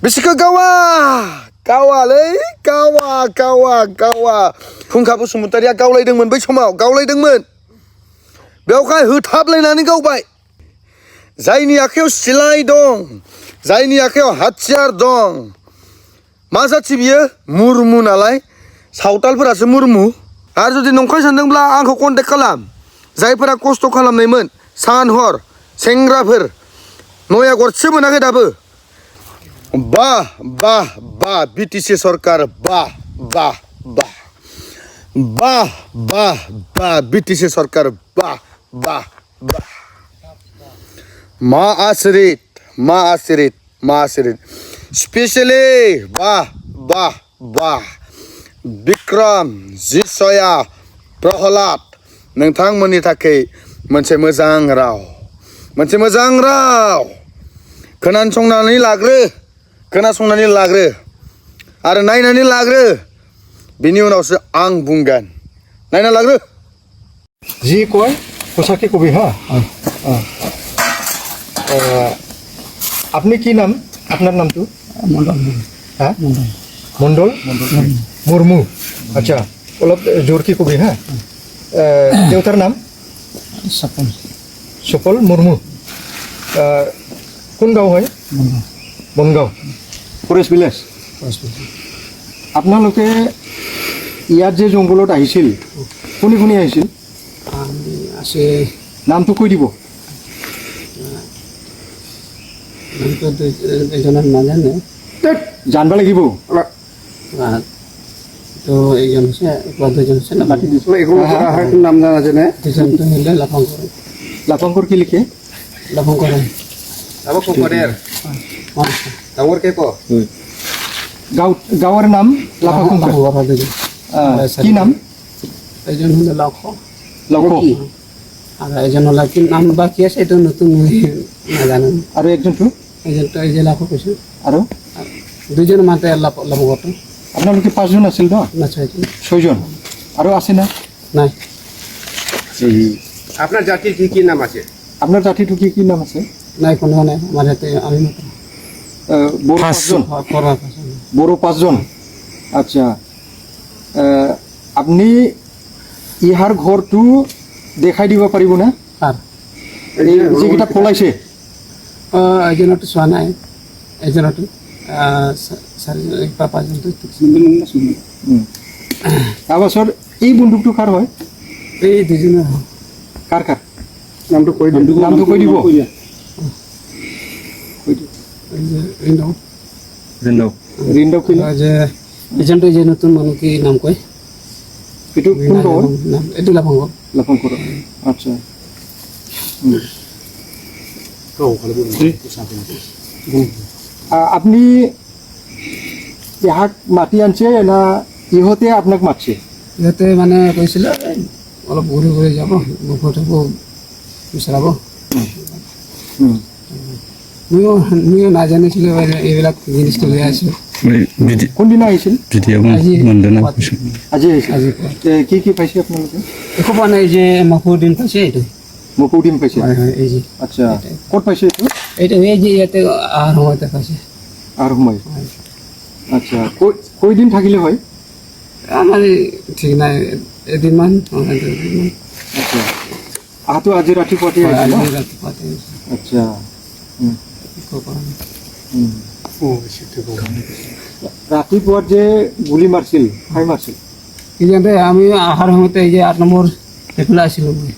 बिसोरखौ गावालै गावा फुंखा बसुमतारिया गावलायदोंमोन बै समाव गावलायदोंमोन बेवहाय होथाबलायनानै गावबाय जायनि आखायाव सिलाइ दं जायनि आखायाव हाथियार दं मा जाथि बियो मुरमु नालाय सावतालफोरासो मुरमु आरो जुदि नंखाय सानदोंब्ला आंखौ कन्टेक्ट खालाम जायफोरा खस्थ' खालामनायमोन सान हर सेंग्राफोर नया गरसे मोनाखै दाबो बाह बिटिसि सरकार बाह बिटिसि सरकार बाह मा आसरित स्पेशली बाह बिक्रम जिसया प्रहलाद नोंथांमोननि थाखाय मोनसे मोजां राव खोनासंनानै लाग्रो आरो नायनानै लाग्रो बिनि उनावसो आं बुंगोन नायना लाग्रो जी कय पोशाके कबि हाँ আপনি কি নাম আপনার নাম তো হ্যাঁ মণ্ডল মুর্মু আচ্ছা অলপ জোরকি কবি হ্যাঁ দেউতার নাম সফল মুর্মু কোন গাঁও হয় বনগাঁও ফৰেষ্ট ভিলেজ আপোনালোকে ইয়াত যে জংঘলত আহিছিল কোনি আহিছিল আছে নামটো কৈ দিব এজনের নাজানে জানব লাগিব তো এইজন আছে দুজন আছে না বাকি নাম নাজানে দুজন তো হলে লাফাঙ্কর কি লিখে লাফাঙ্করের ডাঙৰ কে ক গাঁৱৰ নাম লাফাঙ্কর কি নাম এইজন হলে লক্ষ আর এইজন হলে কি নাম বাকি আছে এটা নতুন নাজানো আৰু একজনটো এইজন তো এই যে লাখ কৈছে আৰু দুজন মাতে লাভগত আপোনালোকে 5 জন আছিল ন না 6 জন আৰু আছে না নাই আপনার জাতির কি নাম আছে আপনার জাতিটো কি নাম আছে নাই কোনো নাই আমার হাতে আমি মাত্র বড় 5 জন বড় 5 জন আচ্ছা আপনি ইহার ঘরটো দেখাই দিব পাৰিব না আর যেটা পলাইছে এজনটো চোৱা নাই এজনটো পাঁচজন তাৰপাছত এই বন্দুকটো কাৰ হয় এই দুজনৰ কাৰ নামটো কৈ দিব ৰিন্দৌ কি যে এজনটো যে নতুন মানুহ কি নাম কয় এইটো কোন গাঁৱৰ এইটো লাফাঙ্কর আচ্ছা আপনি ইয়াক মাতি আনছে না ইহঁতে আপোনাক মাতছে ইহঁতে মানে কৈছিলে অলপ ঘূৰি যাব মুখত বিচাৰাব ময়ো নাজানিছিলোঁ এইবিলাক জিনিসটো লৈ আছোঁ কোনদিনা আহিছিল আজি আজি কি পাইছে আপোনালোকে একো পোৱা নাই যে মাকুৰ দিন পাইছে এইটো মকৌ ডিম পাইছে হয় এই যে আচ্ছা ক'ত পাইছে এইটো এইটো এই যে ইয়াতে আহাৰ সময়তে পাইছে আৰু সময় আচ্ছা কয়দিন থাকিলে হয় আমাৰ ঠিক নাই এদিনমান আচ্ছা আহটো আজি ৰাতিপুৱাতে আচ্ছা ৰাতিপুৱা যে গুলি মাৰিছিল খাই মাৰিছিল কিন্তু আমি অহাৰ সময়তে এই যে 8 নম্বৰ সেইফালে আছিলোঁ মই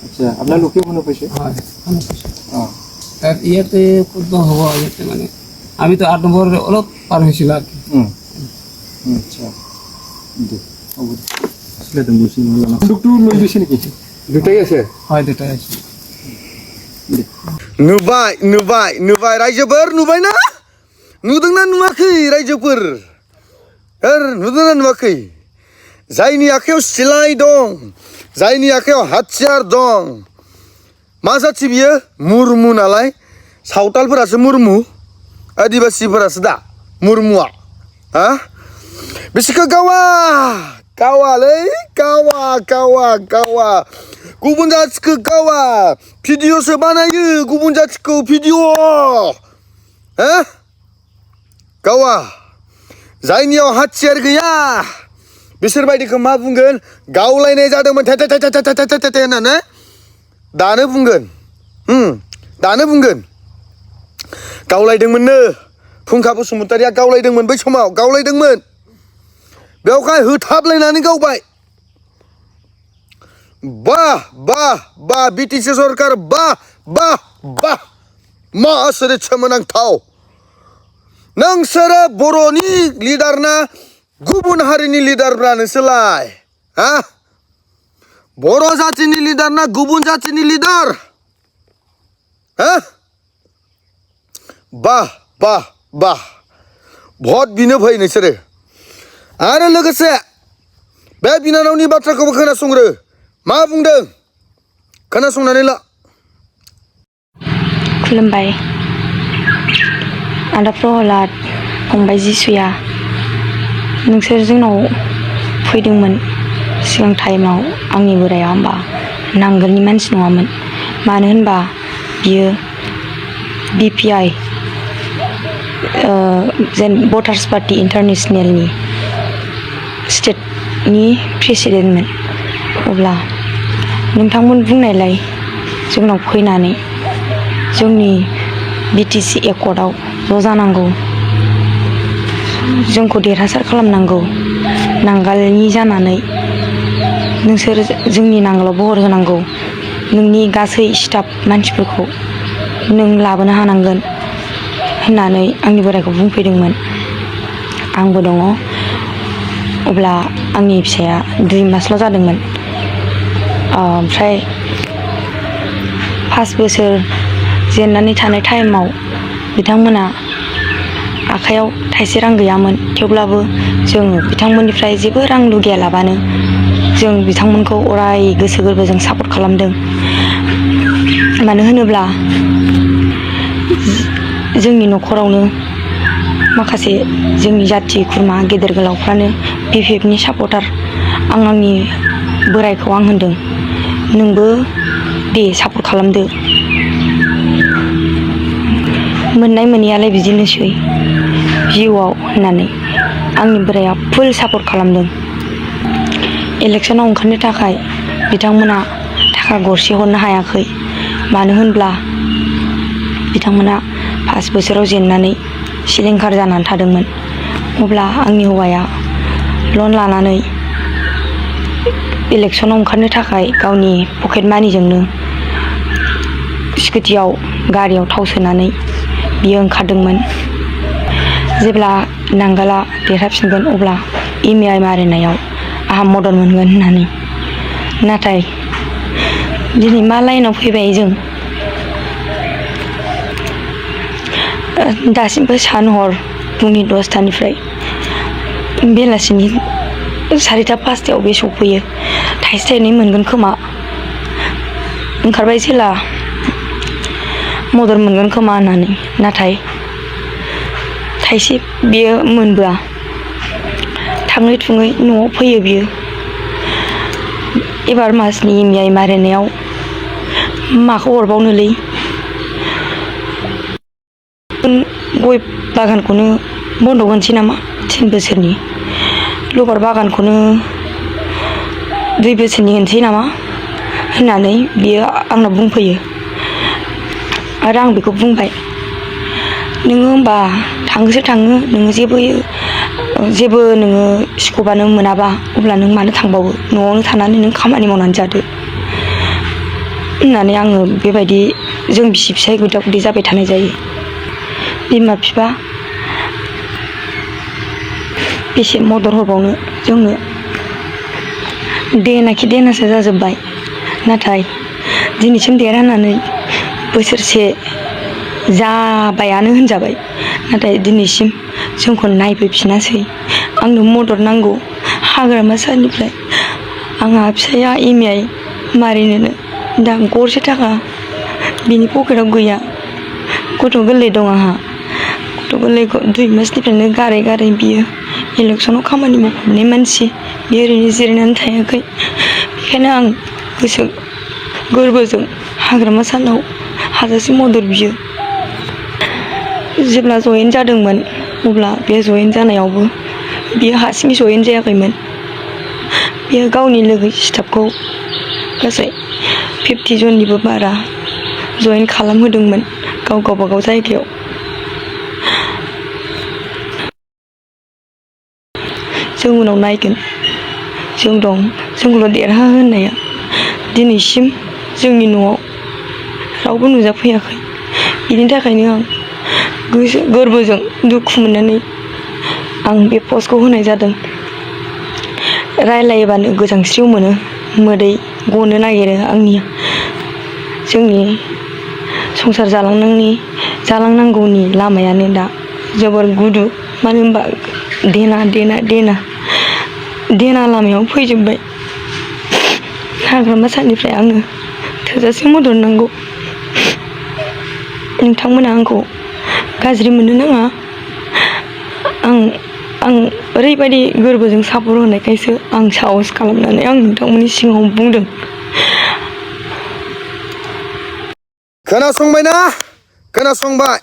আচ্ছা আপোনাৰ লোকে শুনি পাইছে হয় শুনি পাইছে তাত ইয়াতে ক'ত হ'ব ইয়াতে মানে আমিতো 8 নম্বৰ অলপ পাৰ হৈছিলোঁ আৰু আচ্ছা বন্দুকটো লৈ গৈছে নেকি দুটাই আছে হয় দুটাই আছে नुबाय रायजोफोर नुबाय ना नुदोंना नुवाखै रायजोफोर नुदोंना नुवाखै जायनि आखायाव सिलाइ दं जायनि आखायाव हाथियार दं मा जाथि बियो मुरमु नालाय सावतालफोरासो मुरमु आदिबासिफोरासो दा मुरमुआ हा बिसोरखौ गावालै गावा गुबुन जाथिखौ गावा भिडिअ'सो बानायो गुबुन जाथिखौ भिडिअ' गावा जायनियाव हाथियार गैया बिसोरबायदिखौ मा बुंगोन गावलायनाय जादोंमोन थे थे थे थे थे थे थे थे होननानै दानो बुंगोन दानो बुंगोन गावलायदोंमोननो फुंखा बसुमतारिया गावलायदोंमोन बै समाव गावलायदोंमोन बेवहाय होथाबलायनानै गावबाय बाह बाह बाह बिटिसि सरकार बाह बाह बाह मा सोरो सोमोनांथाव नोंसोरो बर'नि लिडार ना गुबुन हारिनि लिडारब्रा नोंसोरलाय हा बर' जातिनि लिडार ना गुबुन जातिनि लिडार हा बाह बाह बाह भट बिनो फै नोंसोरो आरो लोगोसे बे बिनानावनि बाथ्राखौबो खोनासंग्रो मा बुंदों खोनासंनानै ला खुलुमबाय आदा प्रहलाद फंबाय जिसुया नोंसोर जोंनाव फैदोंमोन सिगां टाइमाव आंनि बोराया होमबा नांगोलनि मानसि नङामोन मानो होनबा बियो BPI जेन भटार्स पार्टी इन्टारनेसनेलनि स्टेटनि प्रेसिडेन्टमोन अब्ला नोंथांमोन बुंनायलाय जोंनाव फैनानै जोंनि BTC एकर्डआव ज' जानांगौ जोंखौ देरहासार खालामनांगौ नांगालनि जानानै नोंसोर जोंनि नांगालाव बहर होनांगौ नोंनि गासै स्टाफ मानसिफोरखौ नों लाबोनो हानांगोन होननानै आंनि बोरायखौ बुंफैदोंमोन आंबो दङ अब्ला आंनि फिसाया 2 मासल' जादोंमोन ओमफ्राय 5 बोसोर जेननानै थानाय टाइमाव बिथांमोना आखायाव थाइसे रां गैयामोन थेवब्लाबो जों बिथांमोननिफ्राय जेबो रां लुगैयालाबानो जों बिथांमोनखौ अराय गोसो गोरबोजों सापर्ट खालामदों मानो होनोब्ला जोंनि न'खरावनो माखासे जोंनि जाथि खुरमा गेदेर गोलावफ्रानो BPFनि सापर्टार आंनि बोरायखौ आं होनदों नोंबो दे सापर्ट खालामदो मोननाय मोनैयालाय बिदिनोसै जिउआव होननानै आंनि बोराया फुल सापर्ट खालामदों इलेक्सनाव ओंखारनो थाखाय बिथांमोना थाखा गरसे हरनो हायाखै मानो होनब्ला बिथांमोना 5 बोसोराव जेननानै सिलिंखार जानानै थादोंमोन अब्ला आंनि हौवाया लन लानानै इलेक्सनाव ओंखारनो थाखाय गावनि पकेट मानिजोंनो स्कुटियाव गारियाव थाव सोनानै बियो ओंखारदोंमोन जेब्ला नांगाला देरहाफिनगोन अब्ला EMI मारिनायाव आहा मदद मोनगोन होननानै नाथाय दिनै मा लाइनाव फैबाय जों दासिमबो सान हर फुंनि 10टानिफ्राय बेलासिनि 4टा 5टायाव बे सफैयो थाइसे थाइनै मोनगोन खोमा ओंखारबाय जेला मदद मोनगोन खोमा होननानै नाथाय थाइसे बियो मोनबोआ थाङै थुङै न'आव फैयो बियो एबार मासनि EMI मारिनायाव माखौ हरबावनोलै गय बागानखौनो बन्द होनोसै नामा 3 बोसोरनि लबार बागानखौनो 2 बोसोरनि होनोसै नामा होननानै बियो आंनाव बुंफैयो आरो आं बेखौ बुंबाय नोङो होमबा थाङोसो थाङो नोङो जेबो नोङो स्क'पआनो मोनाबा अब्ला नों मानो थांबावो न'आवनो थानानै नों खामानि मावनानै जादो होननानै आङो बेबायदि जों बिसि फिसाय गुदा गुदि जाबाय थानाय जायो बिमा बिफा बेसे मदद होबावनो जोंनो देनाखि देनासो जाजोब्बाय नाथाय दिनैसिम देरहानानै बोसोरसे जाबायानो होनजाबाय नाथाय दिनैसिम जोंखौ नायफैफिनासै आंनो मदद नांगौ हाग्रामा सारनिफ्राय आंहा फिसाया EMI मारिनोनो दा गरसे थाखा बिनि पकेटाव गैया गथ' गोरलै दं आंहा गथ' गोरलैखौ 2 मासनिफ्रायनो गारै गारै बियो इलेक्सनाव खामानि मावफानाय मानसि बियो ओरैनो जिरायनानै थायाखै बेखायनो आं गोसो गोरबोजों हाग्रामा सारनाव हाजासे मदद बियो जेब्ला जयेन जादोंमोन अब्ला बे जयेन जानायावबो बियो हारसिङै जयेन जायाखैमोन बियो गावनि लोगो स्टाफखौ गासै 50 जननिबो बारा जयेन खालामहोदोंमोन गावबागाव जायगायाव जों उनाव नायगोन जों दं जोंखौल' देरहा होनाया दिनैसिम जोंनि न'आव रावबो नुजाफैयाखै बिनि थाखायनो आं गोसो गोरबोजों दुखु मोननानै आं बे पस्टखौ होनाय जादों रायलायोबानो गोजांस्रिउ मोनो मोदै गनो नागिरो आंनिया जोंनि संसार जालांनांगौनि लामायानो दा जोबोर गुदु मानो होनबा देना लामायाव फैजोबबाय हाग्रामा सानिफ्राय आङो थोजासे मदद नांगौ नोंथांमोना आंखौ गाज्रि मोननो नाङा आं ओरैबायदि गोरबोजों सापर्ट होनायखायसो आं साहस खालामनानै आं नोंथांमोननि सिगाङाव बुंदों खोनासंबायना खोनासंबाय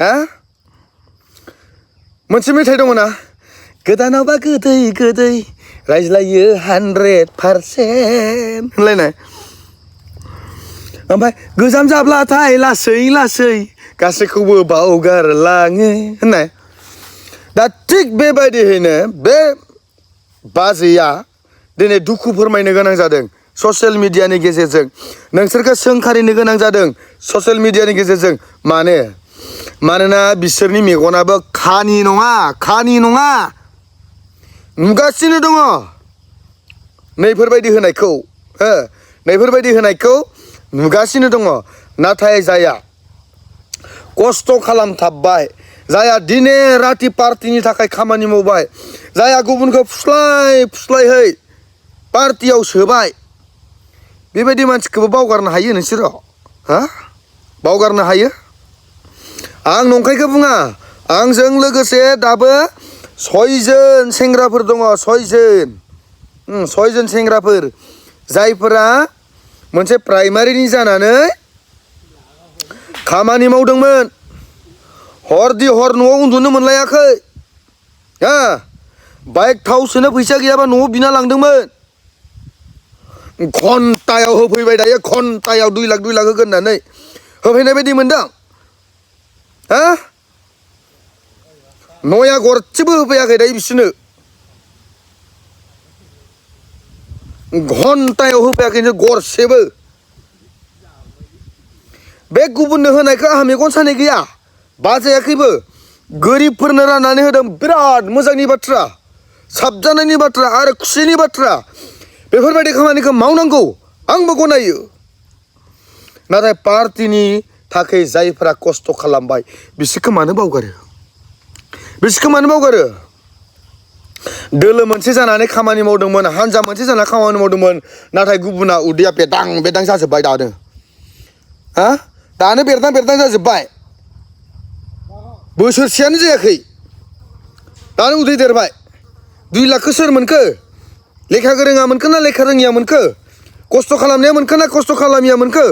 हा मोनसे मेथाइ दङ ना गोदानावबा गोदै गोदै रायज्लायो 100% होनलायनाय ओमफ्राय गोजाम जाब्लाथाय लासै लासै गासैखौबो बावगारलाङो होननाय दा थिग बेबायदियैनो बे बाजैया दिनै दुखु फोरमायनो गोनां जादों ससियेल मिडियानि गेजेरजों नोंसोरखौ सोंखारिनो गोनां जादों ससियेल मिडियानि गेजेरजों मानोना बिसोरनि मेगनाबो खानि नङा नुगासिनो दङ नैफोरबायदि होनायखौ नुगासिनो दङ नाथाय जाया खस्थ' खालामथाबबाय जाया दिने राति पार्टिनि थाखाय खामानि मावबाय जाया गुबुनखौ फुस्लायहै पार्टियाव सोबाय बेबायदि मानसिखौबो बावगारनो हायो नोंसोरो हा बावगारनो हायो आं नंखायखौ बुङा आंजों लोगोसे दाबो 6 जन सेंग्राफोर दङ 6 जन सेंग्राफोर जायफोरा मोनसे प्राइमारिनि जानानै खामानि मावदोंमोन हरदि हर न'आव उन्दुनो मोनलायाखै हा बाइक थाव सोनो फैसा गैयाबा न'आव बिना लांदोंमोन घन्टायाव होफैबाय दायो घन्टायाव 2 लाख होगोन होननानै होफैनाय बायदि मोनदों हा नया गरसेबो होफैयाखै दायो बिसोरनो घन्टायाव होफैयाखै गरसेबो बे गुबुननो होनायखौ आंहा मेगन सानाय गैया बाजायाखैबो गोरिबफोरनो राननानै होदों बिराद मोजांनि बाथ्रा साबजानायनि बाथ्रा आरो खुसिनि बाथ्रा बेफोरबायदि खामानिखौ मावनांगौ आंबो गनायो नाथाय पार्टिनि थाखाय जायफोरा खस्थ' खालामबाय बिसोरखौ मानो बावगारो दोलो मोनसे जानानै खामानि मावदोंमोन हानजा मोनसे जानानै खामानि मावदोंमोन नाथाय गुबुना उदैया बेदां जाजोब्बाय दानो बेरदां जाजोब्बाय बोसोरसेयानो जायाखै दानो उदै देरबाय 2 लाखखौ सोर मोनखो लेखा गोरोङा मोनखो ना लेखा रोङिया मोनखो खस्थ' खालामनाया मोनखो ना खस्थ' खालामिया मोनखो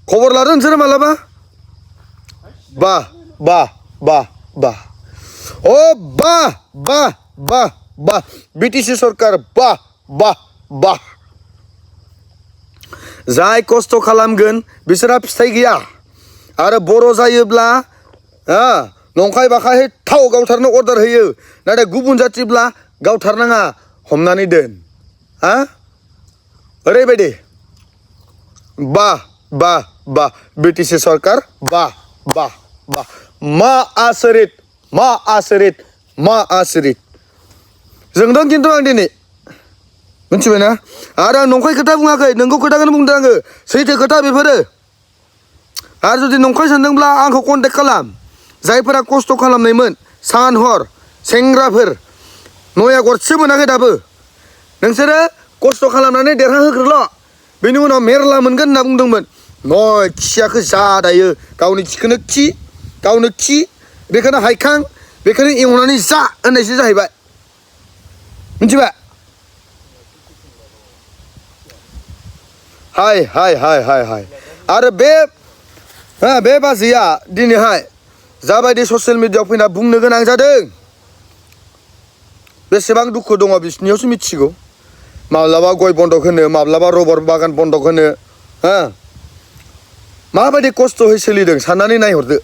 खबर लादो नोंसोरो मालाबा बा BTC सरकार बा जाय खस्थ' खालामगोन बिसोरहा फिथाइ गैया आरो बर' जायोब्ला नंखाय बाखाय थाव गावथारनो अर्डार होयो नाथाय गुबुन जातिब्ला गावथारनाङा हमनानै दोन ओरैबायदि बा BTC सरकार बा मा आसरित जोंदों खिन्थु आं दिनै मिथिबायना आरो आं नंखाय खोथा बुङाखै नोंगौ खोथाखौनो बुंदों आङो सैथो खोथा बेफोरो आरो जुदि नंखाय सानदोंब्ला आंखौ कन्टेक्ट खालाम जायफोरा खस्थ' खालामनायमोन सान हर सेंग्राफोर नया गरसे मोनाखै दाबो नोंसोरो खस्थ' खालामनानै देरहाहोग्रोल' बेनि उनाव मेरला मोनगोन होनना बुंदोंमोन नय खियाखौ जा दायो गावनि खिखौनो गावनो खि बेखौनो हायखां बेखौनो एवनानै जा होननायसो जाहैबाय मिथिबाय हाय आरो बे बाजैया दिनैहाय जाबायदि ससियेल मिडियायाव फैना बुंनो गोनां जादों बेसेबां दुखु दङ बिसोरनियावसो मिथिगौ माब्लाबा गय बन्दक होनो माब्लाबा रबर बागान बन्दक होनो हो माबायदि खस्थ'यै सोलिदों साननानै नायहरदो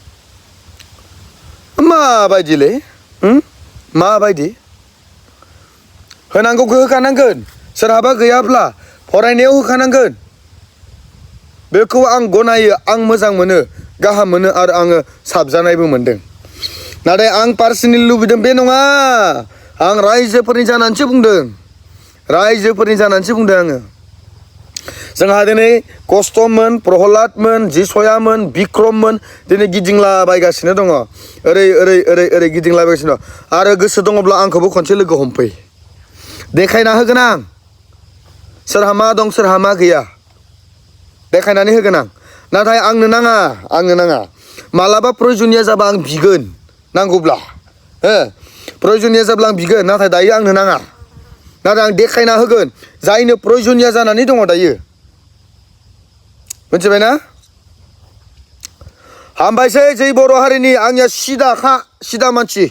माबायदिलै माबायदि होनांगौखौ होखानांगोन सोरहाबा गैयाब्ला फरायनायाव होखानांगोन बेखौ आं गनायो आं मोजां मोनो गाहाम मोनो आरो आङो साबजानायबो मोनदों नाथाय आं पार्सनेलि लुबैदों बे नङा आं रायजोफोरनि जानानैसो बुंदों आङो जोंहा दिनै कस्तमोन प्रहलादमोन जिसयामोन बिक्रममोन दिनै गिदिंलाबायगासिनो दङ ओरै गिदिंलाबायगासिनो दङ आरो गोसो दङब्ला आंखौबो खनसे लोगो हमफै देखायना होगोन आं सोरहा मा दं सोरहा मा गैया देखायनानै होगोन आं नाथाय आंनो नाङा मालाबा प्रयजनिया जाबा आं बिगोन नांगौब्ला हो प्रयजनिया जाब्ला आं बिगोन नाथाय दायो आंनो नाङा नाथाय आं देखायना होगोन जायनो प्रयजनिया जानानै दङ दायो मिथिबायना हामबायसै जै बर' हारिनि आंनिया सिदा मानसि